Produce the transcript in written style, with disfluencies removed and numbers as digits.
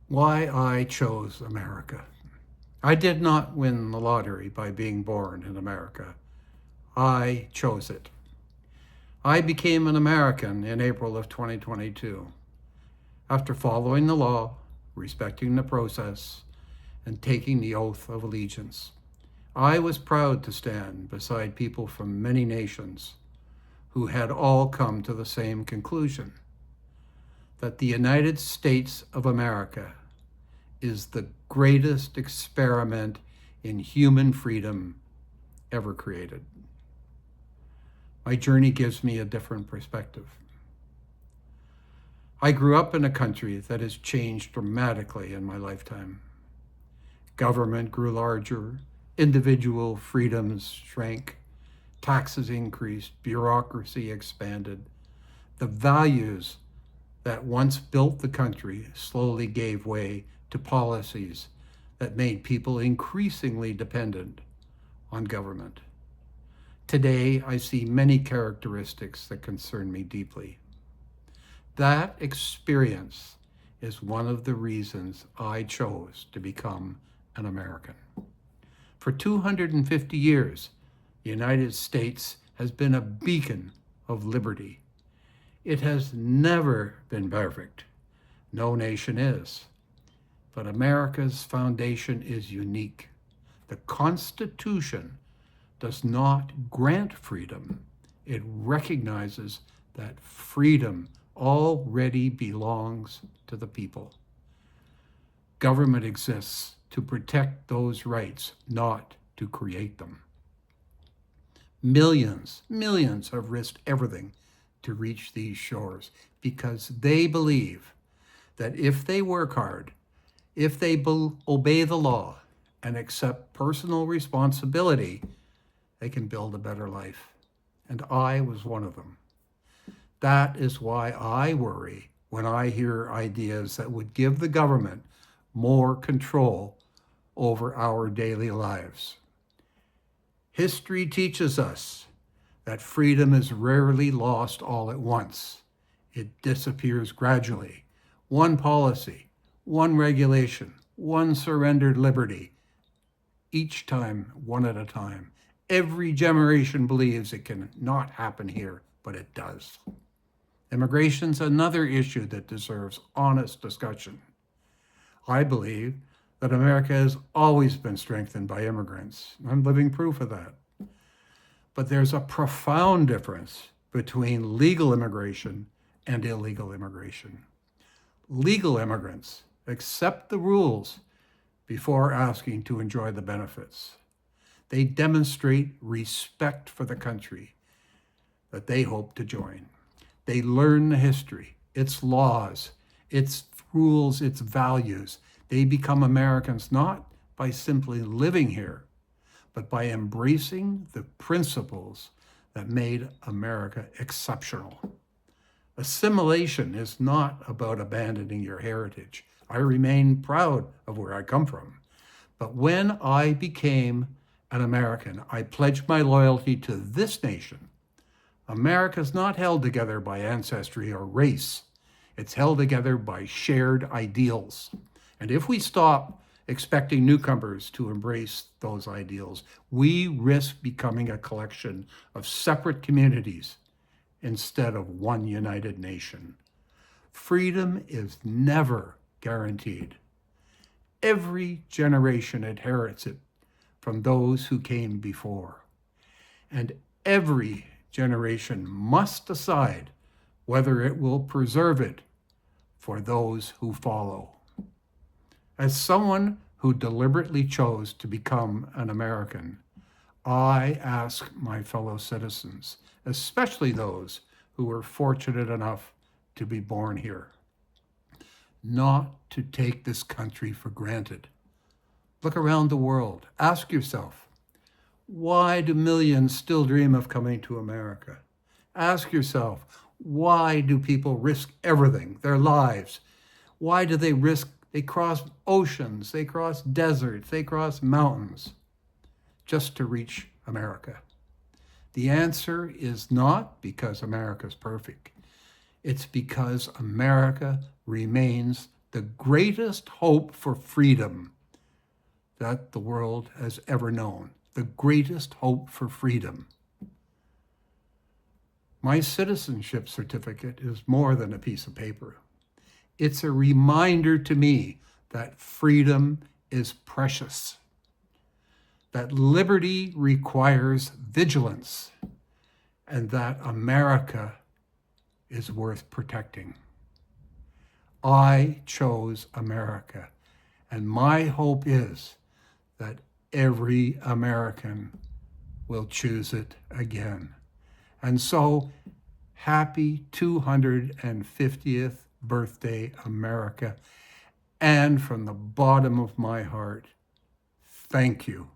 Why I chose America. I did not win the lottery by being born in America. I chose it. I became an American in April of 2022 after following the law, respecting the process, and taking the oath of allegiance. I was proud to stand beside people from many nations who had all come to the same conclusion that the United States of America is the greatest experiment in human freedom ever created. My journey gives me a different perspective. I grew up in a country that has changed dramatically in my lifetime. Government grew larger, individual freedoms shrank, taxes increased, bureaucracy expanded. The values that once built the country slowly gave way to policies that made people increasingly dependent on government. Today, I see many characteristics that concern me deeply. That experience is one of the reasons I chose to become an American. For 250 years, the United States has been a beacon of liberty. It has never been perfect. No nation is. But America's foundation is unique. The Constitution does not grant freedom. It recognizes that freedom already belongs to the people. Government exists to protect those rights, not to create them. Millions have risked everything to reach these shores because they believe that if they work hard, if they obey the law and accept personal responsibility, they can build a better life. And I was one of them. That is why I worry when I hear ideas that would give the government more control over our daily lives. History teaches us that freedom is rarely lost all at once. It disappears gradually. One policy, one regulation, one surrendered liberty, each time, one at a time. Every generation believes it can not happen here, but it does. Immigration's another issue that deserves honest discussion. I believe that America has always been strengthened by immigrants. I'm living proof of that. But there's a profound difference between legal immigration and illegal immigration. Legal immigrants accept the rules before asking to enjoy the benefits. They demonstrate respect for the country that they hope to join. They learn the history, its laws, its rules, its values. They become Americans not by simply living here, but by embracing the principles that made America exceptional. Assimilation is not about abandoning your heritage. I remain proud of where I come from. But when I became an American, I pledged my loyalty to this nation. America is not held together by ancestry or race. It's held together by shared ideals. And if we stop expecting newcomers to embrace those ideals, we risk becoming a collection of separate communities instead of one united nation. Freedom is never guaranteed. Every generation inherits it from those who came before. And every generation must decide whether it will preserve it for those who follow. As someone who deliberately chose to become an American, I ask my fellow citizens, especially those who were fortunate enough to be born here, not to take this country for granted. Look around the world. Ask yourself, why do millions still dream of coming to America? Ask yourself, why do people risk everything, their lives? Why do they cross oceans, they cross deserts, they cross mountains just to reach America? The answer is not because America's perfect. It's because America remains the greatest hope for freedom that the world has ever known. The greatest hope for freedom. My citizenship certificate is more than a piece of paper. It's a reminder to me that freedom is precious, that liberty requires vigilance, and that America is worth protecting. I chose America, and my hope is that every American will choose it again. And so, happy 250th birthday, America. And from the bottom of my heart, thank you